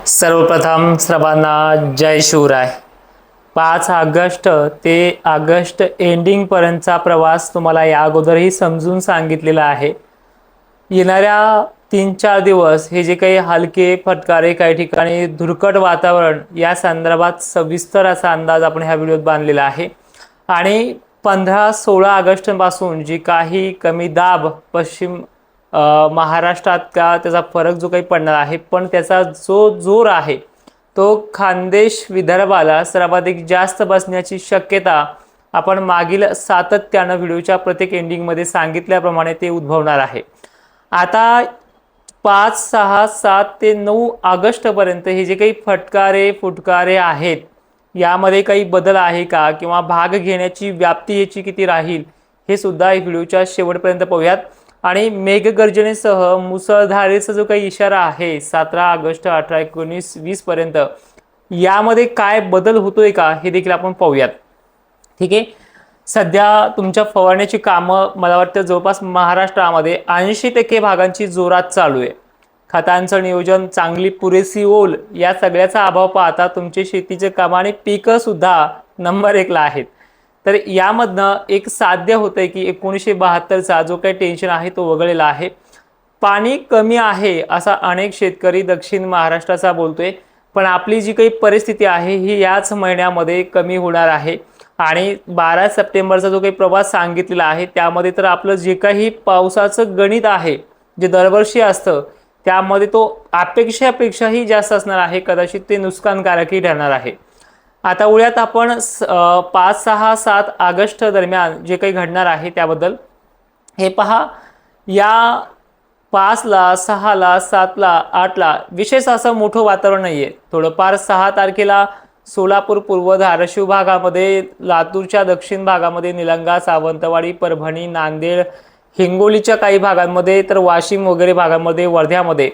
सर्वप्रथम सर्वांना जय शिवराय। 5 ऑगस्ट ते ऑगस्ट एंडिंग पर्यंतचा प्रवास तुम्हाला या अगोदरही समजून सांगितलेला आहे। येणाऱ्या 3-4 दिवस हे जे काही हलके फटकारे, काही ठिकाणी धुरकट वातावरण या संदर्भात सविस्तर असा अंदाज आपण ह्या व्हिडिओत बांधलेला आहे। आणि 15-16 ऑगस्ट पासून जी काही कमी दाब पश्चिम महाराष्ट्रात त्याचा फरक जो काही पडणार आहे, पण त्याचा जो जोर आहे तो खानदेश विदर्भाला सर्वाधिक जास्त बसण्याची शक्यता आपण मागील सातत्याने व्हिडिओच्या प्रत्येक एंडिंगमध्ये सांगितल्याप्रमाणे ते उद्भवणार आहे। आता 5, 6, 7 ते 9 ऑगस्ट पर्यंत हे जे काही फटकारे फुटकारे आहेत यामध्ये काही बदल आहे का, किंवा भाग घेण्याची व्याप्ती याची किती राहील हे सुद्धा व्हिडिओच्या शेवटपर्यंत पाहूयात। आणि मेघगर्जनेसह मुसळधारेचा जो काही इशारा आहे 17 ऑगस्ट, 18, 19, 20 पर्यंत यामध्ये काय बदल होतोय का हे देखील आपण पाहूयात। ठीक आहे, सध्या तुमच्या फवारण्याची कामं मला वाटतं जवळपास महाराष्ट्रामध्ये 80% भागांची जोरात चालू आहे। खतांचं नियोजन, चांगली पुरेशी ओल या सगळ्याचा अभाव पाहता तुमचे शेतीचे काम आणि पिकं सुद्धा नंबर 1 ला आहेत। तर यामधनं एक साध्य होतंय की 1972चा जो काही टेन्शन आहे तो वगळलेला आहे। पाणी कमी आहे असा अनेक शेतकरी दक्षिण महाराष्ट्राचा बोलतोय, पण आपली जी काही परिस्थिती आहे ही याच महिन्यामध्ये कमी होणार आहे। आणि 12 सप्टेंबरचा जो काही प्रवास सांगितलेला आहे त्यामध्ये तर आपलं जे काही पावसाचं गणित आहे जे दरवर्षी असतं त्यामध्ये तो अपेक्षापेक्षाही जास्त असणार आहे, कदाचित ते नुकसानकारकही ठरणार आहे। आता उद्यात आपण 5, 6, 7 ऑगस्ट दरम्यान जे काही घडणार आहे त्याबद्दल हे पहा। या 5 ला, 6 ला, 7 ला, 8 ला विशेष असं मोठं वातावरण नाहीये। थोडंफार 6 तारखेला सोलापूर पूर्व धाराशिव भागामध्ये, लातूरच्या दक्षिण भागामध्ये, निलंगा, सावंतवाडी, परभणी, नांदेड, हिंगोलीच्या काही भागांमध्ये, तर वाशिम वगैरे भागांमध्ये, वर्ध्यामध्ये,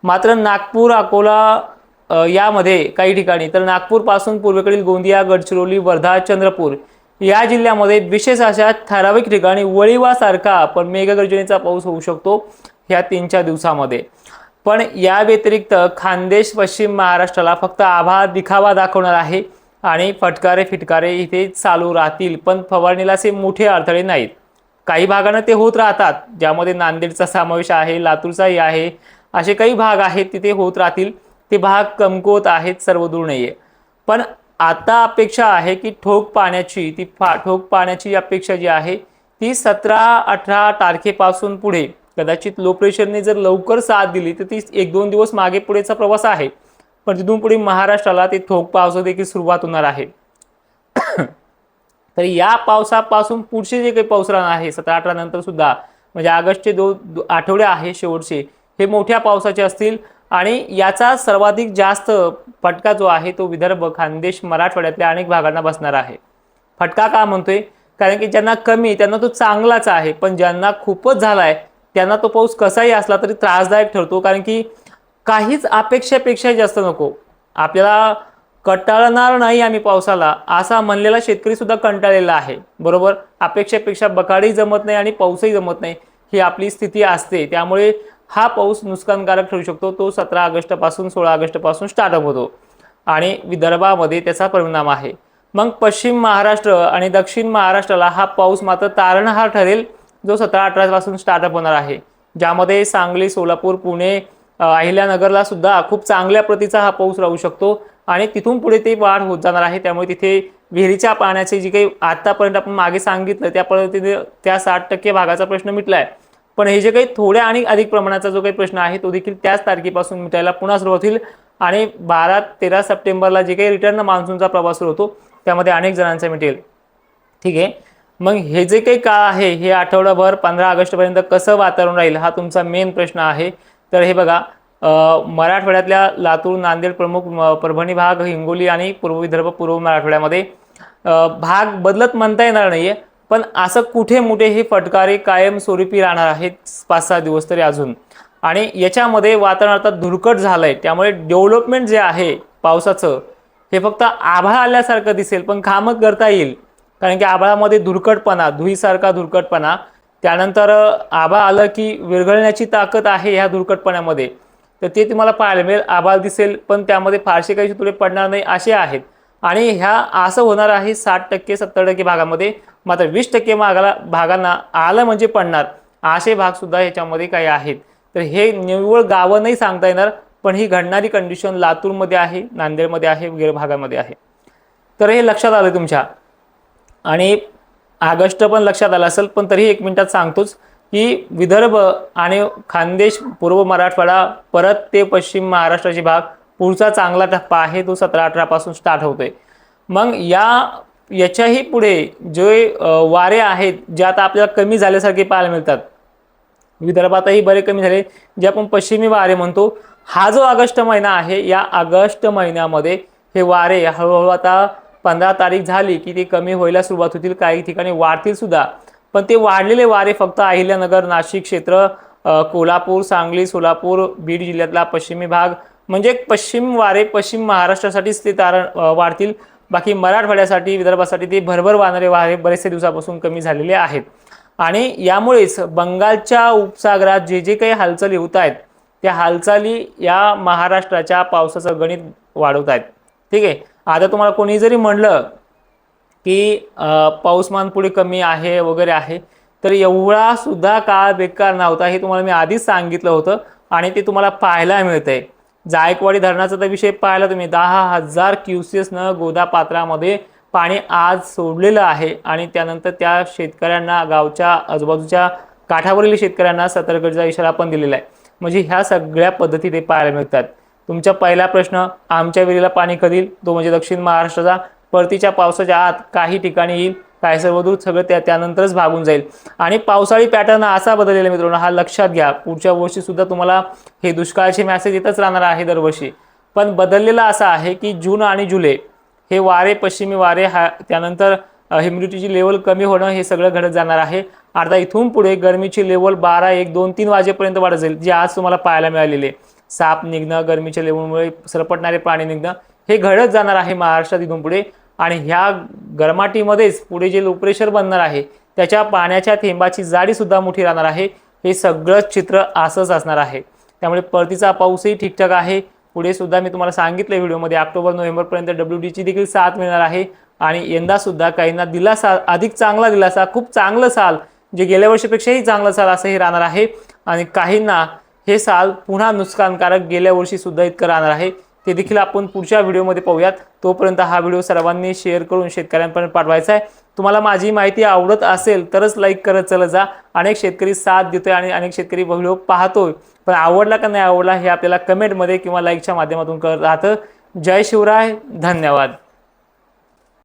मात्र नागपूर, अकोला यामध्ये काही ठिकाणी, तर नागपूर पासून पूर्वेकडील गोंदिया, गडचिरोली, वर्धा, चंद्रपूर या जिल्ह्यामध्ये विशेष अशा ठराविक ठिकाणी वळीवासारखा पण मेघगर्जनेचा पाऊस होऊ शकतो ह्या 3-4 दिवसामध्ये। पण या व्यतिरिक्त खानदेश पश्चिम महाराष्ट्राला फक्त आभाळ दिखावा दाखवणार आहे आणि फटकारे फिटकारे इथे चालू राहतील, पण फवारणीला असे मोठे अडथळे नाहीत। काही भागांना ते होत राहतात, ज्यामध्ये नांदेडचा समावेश आहे, लातूरचाही आहे, असे काही भाग आहेत तिथे होत राहतील। ते भाग कमकुवत आहेत, सर्वदूर नाहीये। पण आता अपेक्षा आहे की ठोक पाण्याची अपेक्षा जी आहे ती 17-18 तारखेपासून पुढे कदाचित लो प्रेशरने जर लवकर साथ दिली तर ती 1-2 दिवस मागे पुढेचा प्रवास आहे, पण तिथून पुढे महाराष्ट्राला ते ठोक पावसाची देखील सुरुवात होणार आहे। तर या पावसापासून पुढचे जे काही पाऊस राहणार आहे 17-18 नंतर सुद्धा, म्हणजे ऑगस्टचे 2 आठवडे आहे शेवटचे, हे मोठ्या पावसाचे असतील। आणि याचा सर्वाधिक जास्त फटका जो आहे तो विदर्भ, खानदेश, मराठवाड्यातल्या अनेक भागांना बसणार आहे। फटका का म्हणतोय, कारण की ज्यांना कमी त्यांना तो चांगलाच आहे, पण ज्यांना खूपच झालाय त्यांना तो पाऊस कसाही असला तरी त्रासदायक ठरतो, कारण की काहीच अपेक्षेपेक्षा जास्त नको। आपल्याला कंटाळणार नाही आम्ही पावसाला असा म्हणलेला शेतकरी सुद्धा कंटाळलेला आहे, बरोबर। अपेक्षेपेक्षा बकाडी जमत नाही आणि पाऊसही जमत नाही, ही आपली स्थिती असते। त्यामुळे हा पाऊस नुकसानकारक ठरू शकतो। तो 17 ऑगस्ट पासून 16 ऑगस्ट पासून स्टार्टअप होतो आणि विदर्भामध्ये त्याचा परिणाम आहे। मग पश्चिम महाराष्ट्र आणि दक्षिण महाराष्ट्राला हा पाऊस मात्र तारणहार ठरेल, जो 17-18 पासून स्टार्टअप होणार आहे, ज्यामध्ये सांगली, सोलापूर, पुणे, अहिल्यानगरला सुद्धा खूप चांगल्या प्रतीचा हा पाऊस राहू शकतो आणि तिथून पुढे ते वाढ होत जाणार आहे। त्यामुळे तिथे विहिरीच्या पाण्याचे जी काही आतापर्यंत आपण मागे सांगितलं त्या पद्धतीने त्या 60% भागाचा प्रश्न मिटलाय, पण हे जे काही थोड्या आणि अधिक प्रमाणाचा जो काही प्रश्न आहे तो देखील त्याच तारखेपासून मिटायला पुन्हा सुरुवात होईल। आणि 12-13 सप्टेंबरला जे काही रिटर्न मान्सूनचा प्रवास सुरू होतो त्यामध्ये अनेक जणांचा मिटेल। ठीक आहे, मग हे जे काही काळ आहे हे आठवडाभर 15 ऑगस्ट पर्यंत कसं वातावरण राहील हा तुमचा मेन प्रश्न आहे। तर हे बघा, मराठवाड्यातल्या लातूर, नांदेड प्रमुख, परभणी भाग, हिंगोली आणि पूर्व विदर्भ, पूर्व मराठवाड्यामध्ये भाग बदलत म्हणता येणार नाहीये, पण असं कुठे मोठे हे फटकारे कायम स्वरूपी राहणार आहेत 5-6 दिवस तरी अजून। आणि याच्यामध्ये वातावरण आता धुरकट झालंय, त्यामुळे डेव्हलपमेंट जे आहे पावसाचं हे फक्त आभाळ आल्यासारखं दिसेल पण कामच करता येईल, कारण की आभाळामध्ये धुरकटपणा, धुईसारखा धुरकटपणा, त्यानंतर आभाळ आलं की विरघळण्याची ताकद आहे ह्या धुरकटपणामध्ये। तर ते तुम्हाला पाहायला मिळेल. आभाळ दिसेल पण त्यामध्ये फारसे काही तुळे पडणार नाही असे आहेत. आणि ह्या असं होणार आहे 60% 70% भागामध्ये. मात्र 20% भागांना आलं म्हणजे पडणार असे भाग सुद्धा ह्याच्यामध्ये काही आहेत. तर हे निव्वळ गावं नाही सांगता येणार, पण ही घडणारी कंडिशन लातूरमध्ये आहे, नांदेडमध्ये आहे, वगैरे भागामध्ये आहे. तर हे लक्षात आलं तुमच्या. आणि ऑगस्ट पण लक्षात आलं असेल, पण तरी 1 मिनिटात सांगतोच की विदर्भ आणि खानदेश, पूर्व मराठवाडा, परत ते पश्चिम महाराष्ट्राचे भाग, पुढचा चांगला टप्पा आहे तो 17-18 पासून स्टार्ट होतोय. मग याच्याही पुढे जे वारे आहेत जे आता आपल्याला कमी झाल्यासारखे पाहायला मिळतात, विदर्भातही बरे कमी झाले, जे आपण पश्चिमी वारे म्हणतो. हा जो ऑगस्ट महिना आहे, या ऑगस्ट महिन्यामध्ये हे वारे हळूहळू आता 15 तारीख झाली की ते कमी व्हायला सुरुवात होतील, काही ठिकाणी वाढतील सुद्धा. पण ते वाढलेले वारे फक्त अहिल्यानगर, नाशिक क्षेत्र, कोल्हापूर, सांगली, सोलापूर, बीड जिल्ह्यातला पश्चिमी भाग, म्हणजे पश्चिम वारे पश्चिम महाराष्ट्रासाठीच ते वाढतील. बाकी मराठवाड्यासाठी, विदर्भासाठी ते भरभर वाहणारे वारे बरेचसे दिवसापासून कमी झालेले आहेत. आणि यामुळेच बंगालच्या उपसागरात जे जे काही हालचाली होत आहेत, त्या हालचाली या महाराष्ट्राच्या पावसाचं गणित वाढवत आहेत. ठीक आहे. आता तुम्हाला कोणी जरी म्हणलं की पाऊसमान पुढे कमी आहे वगैरे आहे, तर एवढा सुद्धा काळ बेकार नव्हता, हे तुम्हाला मी आधीच सांगितलं होतं. आणि ते तुम्हाला पाहायला मिळतंय. जायकवाडी धरणाचा तर विषय पाहिला तुम्ही, 10,000 क्युसेसनं गोदापात्रामध्ये पाणी आज सोडलेलं आहे. आणि त्यानंतर त्या शेतकऱ्यांना, गावच्या आजूबाजूच्या काठावरील शेतकऱ्यांना सतर्कतेचा इशारा पण दिलेला आहे. म्हणजे ह्या सगळ्या पद्धती ते पाहायला मिळतात. तुमचा पहिला प्रश्न, आमच्या विहिरीला पाणी कधी येईल, तो म्हणजे दक्षिण महाराष्ट्राचा. परतीच्या पावसाच्या आत काही ठिकाणी येईल, काय सर्व दूर सगळं त्यानंतरच भागून जाईल. आणि पावसाळी पॅटर्न असा बदललेला मित्रांनो, हा लक्षात घ्या. पुढच्या वर्षी सुद्धा तुम्हाला हे दुष्काळाचे मेसेज येतच राहणार आहे दरवर्षी, पण बदललेला असा आहे की जून आणि जुलै हे वारे, पश्चिमी वारे, त्यानंतर ह्युमिडिटीची लेवल कमी होणं, हे सगळं घडत जाणार आहे. आता इथून पुढे गरमीची लेवल 12, 1, 2, 3 वाजेपर्यंत वाढत जाईल, जे आज तुम्हाला पाहायला मिळालेले. साप निघणं, गरमीच्या लेवलमुळे सरपटणारे प्राणी निघणं, हे घडत जाणार आहे महाराष्ट्रात इथून पुढे. आणि ह्या गरमाटीमध्येच पुढे जे लो प्रेशर बनणार आहे, त्याच्या पाण्याच्या थेंबाची जाडी सुद्धा मोठी राहणार आहे. हे सगळं चित्र असंच असणार आहे. त्यामुळे परतीचा पाऊसही ठीकठाक आहे. पुढे सुद्धा मी तुम्हाला सांगितलं व्हिडिओमध्ये, ऑक्टोबर नोव्हेंबरपर्यंत WDची देखील साथ मिळणार आहे. आणि यंदा सुद्धा काहींना दिलासा, अधिक चांगला दिलासा, खूप चांगलं साल, जे गेल्या वर्षीपेक्षाही चांगलं साल असं हे राहणार आहे. आणि काहींना हे साल पुन्हा नुकसानकारक गेल्या वर्षी सुद्धा इतकं राहणार आहे. ते देखील आपण पुढच्या व्हिडिओमध्ये पाहूयात. तोपर्यंत हा व्हिडिओ सर्वांनी शेअर करून शेतकऱ्यांपर्यंत पाठवायचा आहे. तुम्हाला माझी माहिती आवडत असेल तरच लाईक करत चला जा. अनेक शेतकरी साथ देतोय आणि अनेक शेतकरी व्हिडिओ पाहतोय, पण आवडला का नाही आवडला हे आपल्याला कमेंटमध्ये किंवा लाईकच्या माध्यमातून कळत राहतं. जय शिवराय, धन्यवाद.